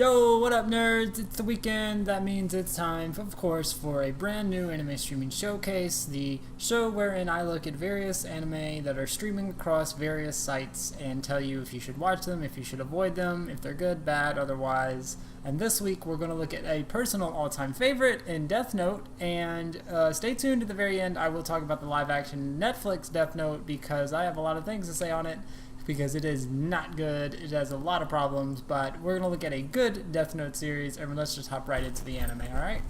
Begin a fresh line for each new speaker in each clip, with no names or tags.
Yo, what up nerds? It's the weekend. That means it's time, of course, for a brand new anime streaming showcase, the show wherein I look at various anime that are streaming across various sites and tell you if you should watch them, if you should avoid them, if they're good, bad, otherwise. And this week we're going to look at a personal all-time favorite in Death Note, and stay tuned to the very end. I will talk about the live-action Netflix Death Note because I have a lot of things to say on it. Because it is not good, it has a lot of problems, but we're going to look at a good Death Note series, and let's just hop right into the anime, alright?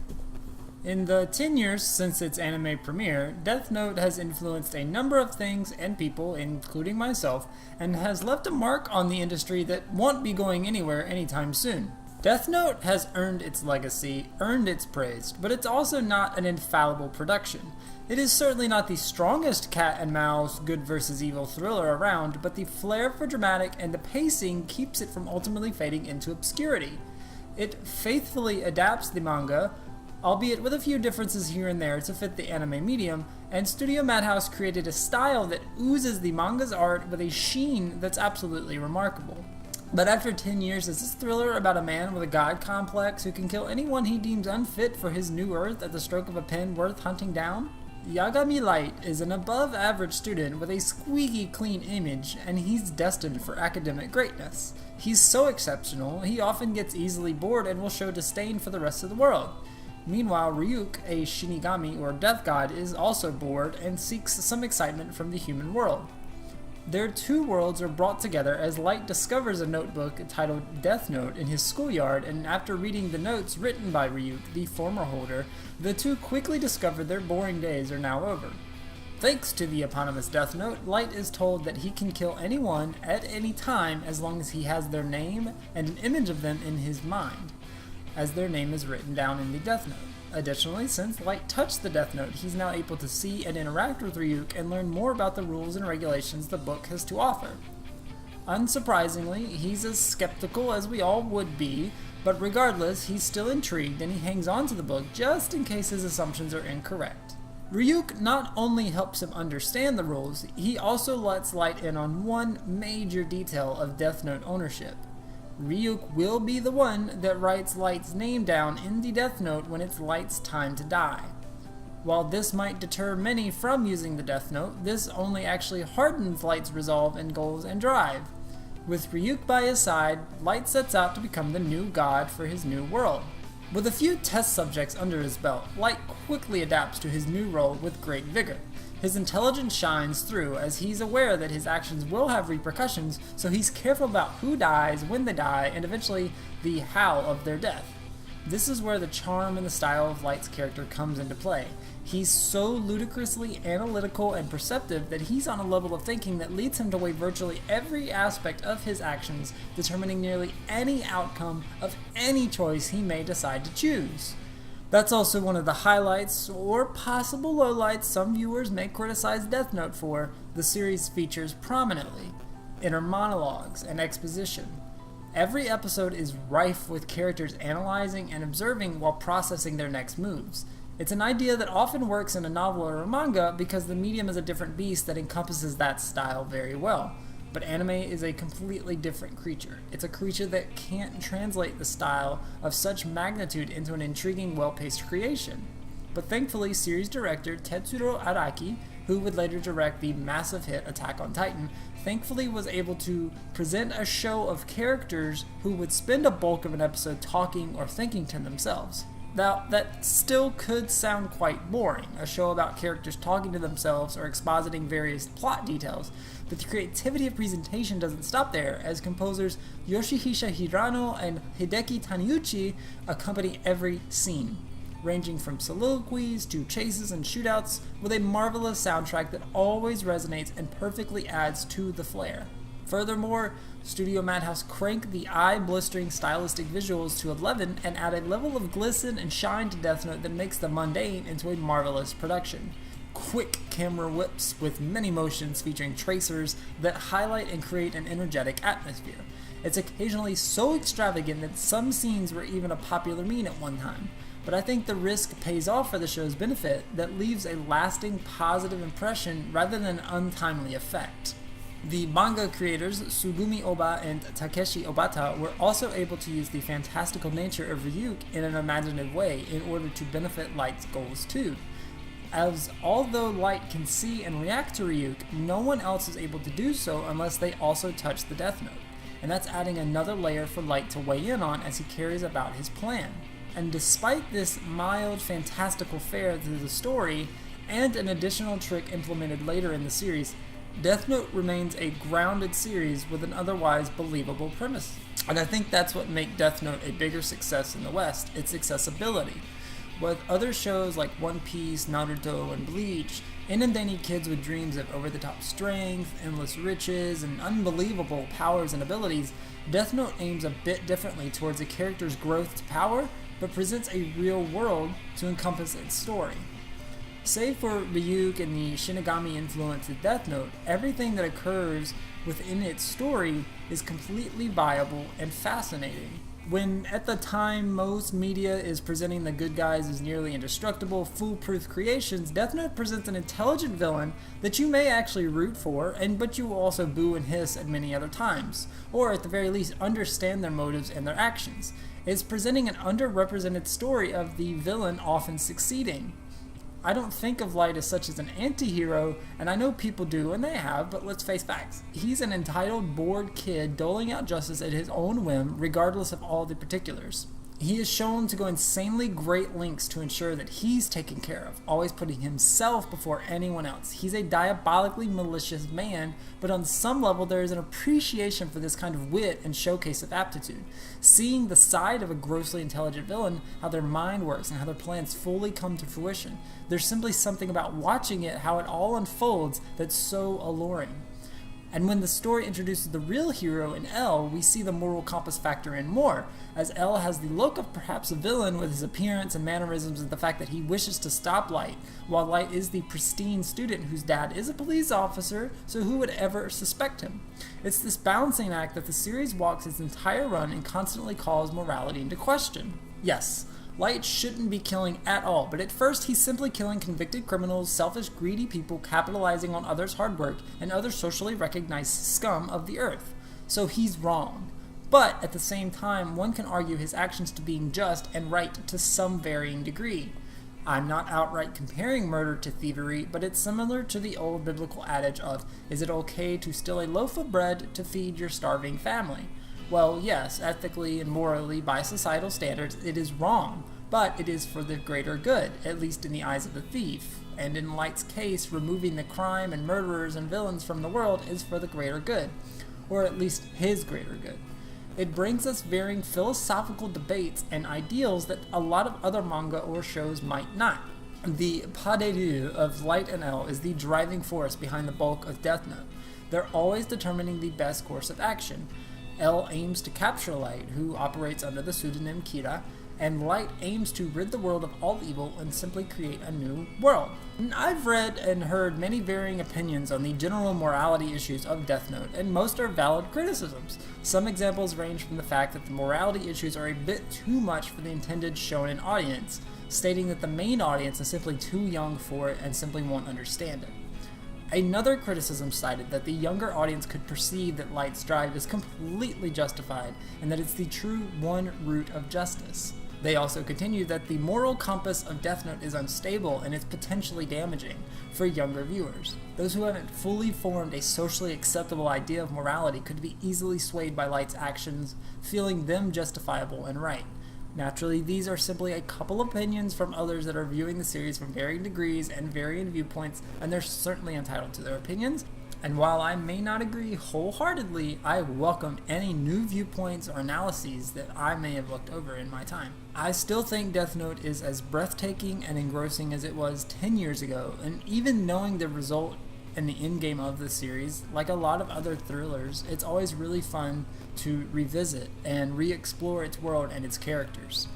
In the 10 years since its anime premiere, Death Note has influenced a number of things and people, including myself, and has left a mark on the industry that won't be going anywhere anytime soon. Death Note has earned its legacy, earned its praise, but it's also not an infallible production. It is certainly not the strongest cat and mouse good versus evil thriller around, but the flair for dramatic and the pacing keeps it from ultimately fading into obscurity. It faithfully adapts the manga, albeit with a few differences here and there to fit the anime medium, and Studio Madhouse created a style that oozes the manga's art with a sheen that's absolutely remarkable. But after 10 years, is this thriller about a man with a god complex who can kill anyone he deems unfit for his new earth at the stroke of a pen worth hunting down? Yagami Light is an above-average student with a squeaky clean image, and he's destined for academic greatness. He's so exceptional, he often gets easily bored and will show disdain for the rest of the world. Meanwhile, Ryuk, a Shinigami or death god, is also bored and seeks some excitement from the human world. Their two worlds are brought together as Light discovers a notebook titled Death Note in his schoolyard, and after reading the notes written by Ryuk, the former holder, the two quickly discover their boring days are now over. Thanks to the eponymous Death Note, Light is told that he can kill anyone at any time as long as he has their name and an image of them in his mind, as their name is written down in the Death Note. Additionally, since Light touched the Death Note, he's now able to see and interact with Ryuk and learn more about the rules and regulations the book has to offer. Unsurprisingly, he's as skeptical as we all would be, but regardless, he's still intrigued and he hangs on to the book just in case his assumptions are incorrect. Ryuk not only helps him understand the rules, he also lets Light in on one major detail of Death Note ownership. Ryuk will be the one that writes Light's name down in the Death Note when it's Light's time to die. While this might deter many from using the Death Note, this only actually hardens Light's resolve and goals and drive. With Ryuk by his side, Light sets out to become the new god for his new world. With a few test subjects under his belt, Light quickly adapts to his new role with great vigor. His intelligence shines through as he's aware that his actions will have repercussions, so he's careful about who dies, when they die, and eventually the how of their death. This is where the charm and the style of Light's character comes into play. He's so ludicrously analytical and perceptive that he's on a level of thinking that leads him to weigh virtually every aspect of his actions, determining nearly any outcome of any choice he may decide to choose. That's also one of the highlights, or possible lowlights, some viewers may criticize Death Note for. The series features prominently inner monologues and exposition. Every episode is rife with characters analyzing and observing while processing their next moves. It's an idea that often works in a novel or a manga because the medium is a different beast that encompasses that style very well. But anime is a completely different creature. It's a creature that can't translate the style of such magnitude into an intriguing, well-paced creation. But thankfully, series director Tetsuro Araki, who would later direct the massive hit Attack on Titan, thankfully was able to present a show of characters who would spend a bulk of an episode talking or thinking to themselves. Now, that still could sound quite boring, a show about characters talking to themselves or expositing various plot details, but the creativity of presentation doesn't stop there, as composers Yoshihisa Hirano and Hideki Taniguchi accompany every scene, ranging from soliloquies to chases and shootouts, with a marvelous soundtrack that always resonates and perfectly adds to the flair. Furthermore, Studio Madhouse cranked the eye-blistering stylistic visuals to 11 and add a level of glisten and shine to Death Note that makes the mundane into a marvelous production. Quick camera whips with many motions featuring tracers that highlight and create an energetic atmosphere. It's occasionally so extravagant that some scenes were even a popular meme at one time. But I think the risk pays off for the show's benefit that leaves a lasting positive impression rather than an untimely effect. The manga creators Sugumi Oba and Takeshi Obata were also able to use the fantastical nature of Ryuk in an imaginative way in order to benefit Light's goals too. As although Light can see and react to Ryuk, no one else is able to do so unless they also touch the Death Note, and that's adding another layer for Light to weigh in on as he carries about his plan. And despite this mild fantastical fare to the story, and an additional trick implemented later in the series, Death Note remains a grounded series with an otherwise believable premise. And I think that's what makes Death Note a bigger success in the West, its accessibility. With other shows like One Piece, Naruto, and Bleach inundating kids with dreams of over-the-top strength, endless riches, and unbelievable powers and abilities, Death Note aims a bit differently towards a character's growth to power, but presents a real world to encompass its story. Save for Ryuk and the Shinigami influence of Death Note, everything that occurs within its story is completely viable and fascinating. When at the time most media is presenting the good guys as nearly indestructible, foolproof creations, Death Note presents an intelligent villain that you may actually root for, but you will also boo and hiss at many other times, or at the very least understand their motives and their actions. It's presenting an underrepresented story of the villain often succeeding. I don't think of Light as such as an anti-hero, and I know people do, and they have, but let's face facts. He's an entitled, bored kid doling out justice at his own whim, regardless of all the particulars. He is shown to go insanely great lengths to ensure that he's taken care of, always putting himself before anyone else. He's a diabolically malicious man, but on some level there is an appreciation for this kind of wit and showcase of aptitude. Seeing the side of a grossly intelligent villain, how their mind works and how their plans fully come to fruition. There's simply something about watching it, how it all unfolds, that's so alluring. And when the story introduces the real hero in L, we see the moral compass factor in more, as L has the look of perhaps a villain with his appearance and mannerisms and the fact that he wishes to stop Light, while Light is the pristine student whose dad is a police officer, so who would ever suspect him? It's this balancing act that the series walks its entire run and constantly calls morality into question. Yes, Light shouldn't be killing at all, but at first he's simply killing convicted criminals, selfish, greedy people capitalizing on others' hard work, and other socially recognized scum of the earth. So he's wrong. But at the same time, one can argue his actions to being just and right to some varying degree. I'm not outright comparing murder to thievery, but it's similar to the old biblical adage of, is it okay to steal a loaf of bread to feed your starving family? Well, yes, ethically and morally, by societal standards, it is wrong, but it is for the greater good, at least in the eyes of the thief. And in Light's case, removing the crime and murderers and villains from the world is for the greater good, or at least his greater good. It brings us varying philosophical debates and ideals that a lot of other manga or shows might not. The pas de deux of Light and L is the driving force behind the bulk of Death Note. They're always determining the best course of action. L aims to capture Light, who operates under the pseudonym Kira, and Light aims to rid the world of all evil and simply create a new world. And I've read and heard many varying opinions on the general morality issues of Death Note, and most are valid criticisms. Some examples range from the fact that the morality issues are a bit too much for the intended shonen audience, stating that the main audience is simply too young for it and simply won't understand it. Another criticism cited that the younger audience could perceive that Light's drive is completely justified and that it's the true one root of justice. They also continue that the moral compass of Death Note is unstable and it's potentially damaging for younger viewers. Those who haven't fully formed a socially acceptable idea of morality could be easily swayed by Light's actions, feeling them justifiable and right. Naturally, these are simply a couple opinions from others that are viewing the series from varying degrees and varying viewpoints, and they're certainly entitled to their opinions. And while I may not agree wholeheartedly, I welcome any new viewpoints or analyses that I may have looked over in my time. I still think Death Note is as breathtaking and engrossing as it was 10 years ago, and even knowing the result and the endgame of the series, like a lot of other thrillers, it's always really fun to revisit and re-explore its world and its characters.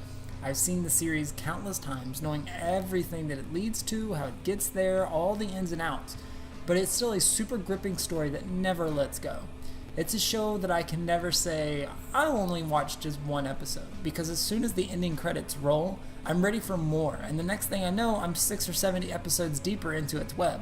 I've seen the series countless times, knowing everything that it leads to, how it gets there, all the ins and outs, but it's still a super gripping story that never lets go. It's a show that I can never say, I'll only watch just one episode, because as soon as the ending credits roll, I'm ready for more, and the next thing I know, I'm 6 or 70 episodes deeper into its web.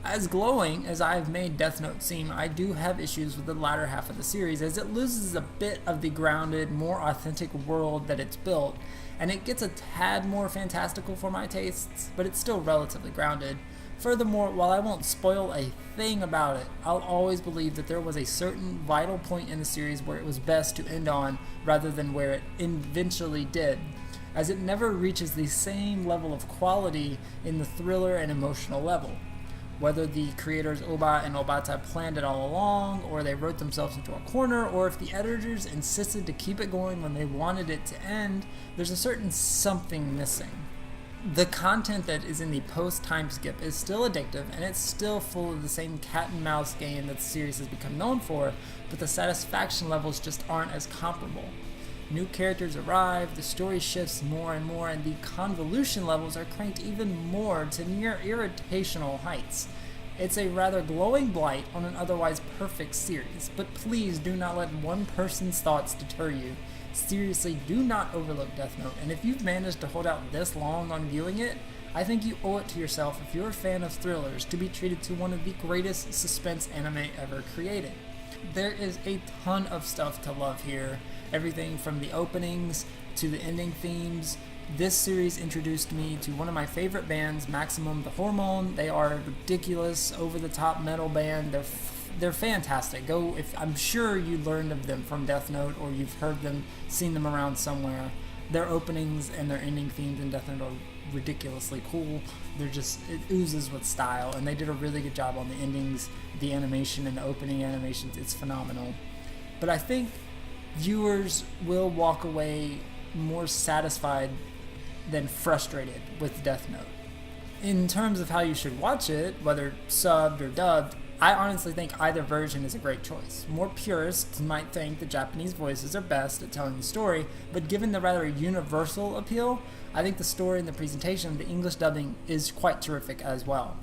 As glowing as I have made Death Note seem, I do have issues with the latter half of the series, as it loses a bit of the grounded, more authentic world that it's built, and it gets a tad more fantastical for my tastes, but it's still relatively grounded. Furthermore, while I won't spoil a thing about it, I'll always believe that there was a certain vital point in the series where it was best to end on rather than where it eventually did, as it never reaches the same level of quality in the thriller and emotional level. Whether the creators Oba and Obata planned it all along, or they wrote themselves into a corner, or if the editors insisted to keep it going when they wanted it to end, there's a certain something missing. The content that is in the post-time skip is still addictive, and it's still full of the same cat and mouse game that the series has become known for, but the satisfaction levels just aren't as comparable. New characters arrive, the story shifts more and more, and the convolution levels are cranked even more to near irritational heights. It's a rather glowing blight on an otherwise perfect series, but please do not let one person's thoughts deter you. Seriously, do not overlook Death Note, and if you've managed to hold out this long on viewing it, I think you owe it to yourself, if you're a fan of thrillers, to be treated to one of the greatest suspense anime ever created. There is a ton of stuff to love here. Everything from the openings to the ending themes. This series introduced me to one of my favorite bands, Maximum the Hormone. They are a ridiculous, over-the-top metal band. They're fantastic. I'm sure you learned of them from Death Note, or you've heard them, seen them around somewhere. Their openings and their ending themes in Death Note are ridiculously cool. It oozes with style, and they did a really good job on the endings, the animation, and the opening animations. It's phenomenal. But I think viewers will walk away more satisfied than frustrated with Death Note. In terms of how you should watch it, whether subbed or dubbed, I honestly think either version is a great choice. More purists might think the Japanese voices are best at telling the story, but given the rather universal appeal, I think the story and the presentation of the English dubbing is quite terrific as well.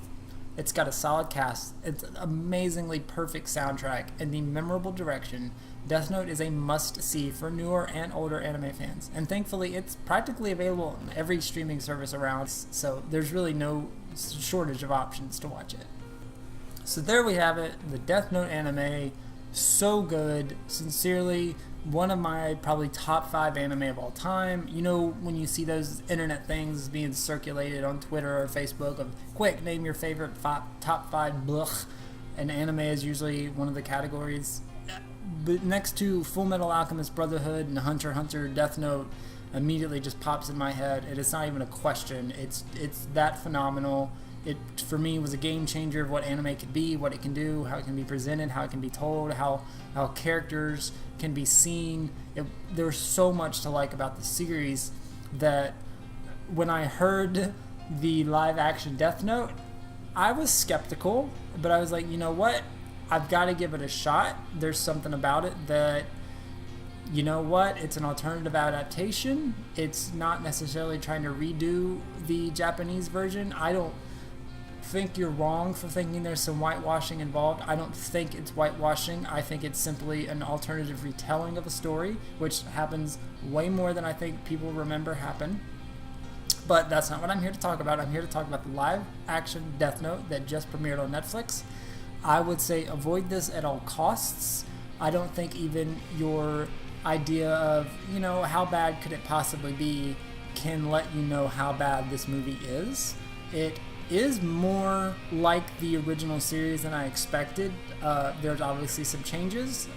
It's got a solid cast, it's an amazingly perfect soundtrack, and the memorable direction. Death Note is a must-see for newer and older anime fans, and thankfully it's practically available on every streaming service around, so there's really no shortage of options to watch it. So there we have it, the Death Note anime, so good, sincerely, one of my probably top 5 anime of all time. You know, when you see those internet things being circulated on Twitter or Facebook of, quick, name your favorite top 5 blech, and anime is usually one of the categories. But next to Full Metal Alchemist Brotherhood and Hunter x Hunter, Death Note immediately just pops in my head. It is not even a question. It's that phenomenal. It, for me, was a game changer of what anime could be, what it can do, how it can be presented, how it can be told, how characters can be seen. There's so much to like about the series that when I heard the live-action Death Note, I was skeptical, but I was like, you know what? I've got to give it a shot. There's something about it that, you know what, it's an alternative adaptation. It's not necessarily trying to redo the Japanese version. I don't think you're wrong for thinking there's some whitewashing involved. I don't think it's whitewashing. I think it's simply an alternative retelling of a story, which happens way more than I think people remember happen. But that's not what I'm here to talk about. I'm here to talk about the live-action Death Note that just premiered on Netflix. I would say avoid this at all costs. I don't think even your idea of, you know, how bad could it possibly be can let you know how bad this movie is. It is more like the original series than I expected. There's obviously some changes.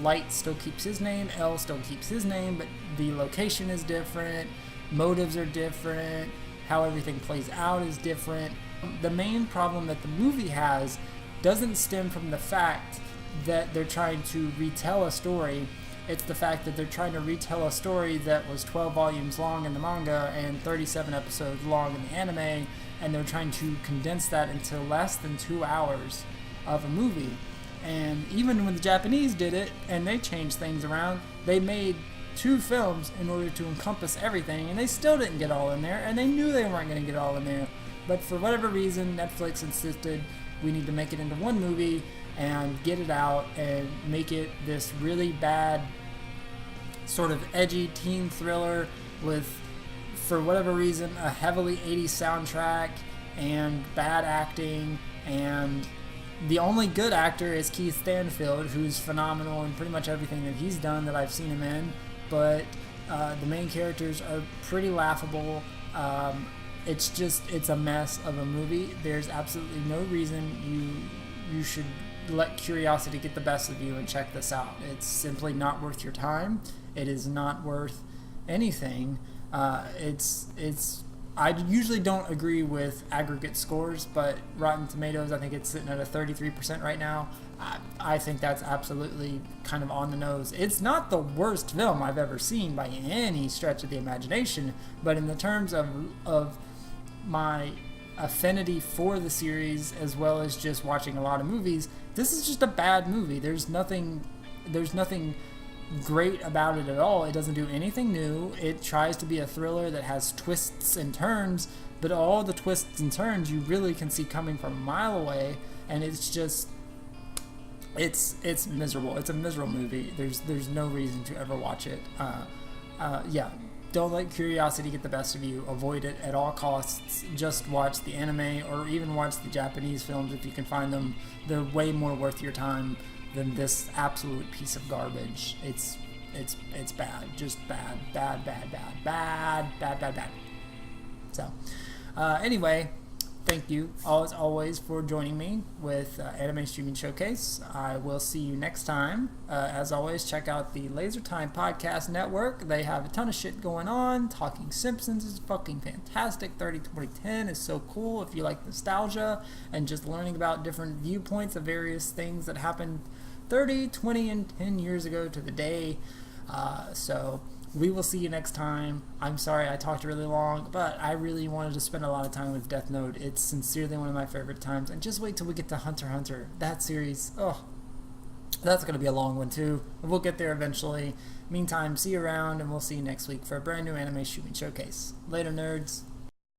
Light still keeps his name, L still keeps his name, but the location is different, motives are different, how everything plays out is different. The main problem that the movie has doesn't stem from the fact that they're trying to retell a story. It's the fact that they're trying to retell a story that was 12 volumes long in the manga and 37 episodes long in the anime, and they're trying to condense that into less than 2 hours of a movie. And even when the Japanese did it, and they changed things around, they made 2 films in order to encompass everything, and they still didn't get all in there, and they knew they weren't going to get all in there. But for whatever reason, Netflix insisted we need to make it into one movie and get it out and make it this really bad sort of edgy teen thriller with, for whatever reason, a heavily 80s soundtrack and bad acting and the only good actor is Keith Stanfield, who's phenomenal in pretty much everything that he's done that I've seen him in. But the main characters are pretty laughable. It's a mess of a movie. There's absolutely no reason you should let curiosity get the best of you and check this out. It's simply not worth your time. It is not worth anything. I usually don't agree with aggregate scores, but Rotten Tomatoes, I think it's sitting at a 33% right now. I think that's absolutely kind of on the nose. It's not the worst film I've ever seen by any stretch of the imagination, but in the terms of my affinity for the series, as well as just watching a lot of movies, this is just a bad movie. There's nothing great about it at all. It doesn't do anything new. It tries to be a thriller that has twists and turns, but all the twists and turns you really can see coming from a mile away, and it's miserable. It's a miserable movie. There's no reason to ever watch it. Don't let curiosity get the best of you. Avoid it at all costs. Just watch the anime, or even watch the Japanese films if you can find them. They're way more worth your time than this absolute piece of garbage. It's bad. Just bad. So, anyway, thank you, as always, for joining me with Anime Streaming Showcase. I will see you next time. As always, check out the Laser Time Podcast Network. They have a ton of shit going on. Talking Simpsons is fucking fantastic. 30-20-10 is so cool if you like nostalgia and just learning about different viewpoints of various things that happened 30, 20, and 10 years ago to the day. So we will see you next time. I'm sorry I talked really long, but I really wanted to spend a lot of time with Death Note. It's sincerely one of my favorite times. And just wait till we get to Hunter x Hunter. That series, that's going to be a long one too. We'll get there eventually. Meantime, see you around, and we'll see you next week for a brand new Anime Streaming Showcase. Later, nerds.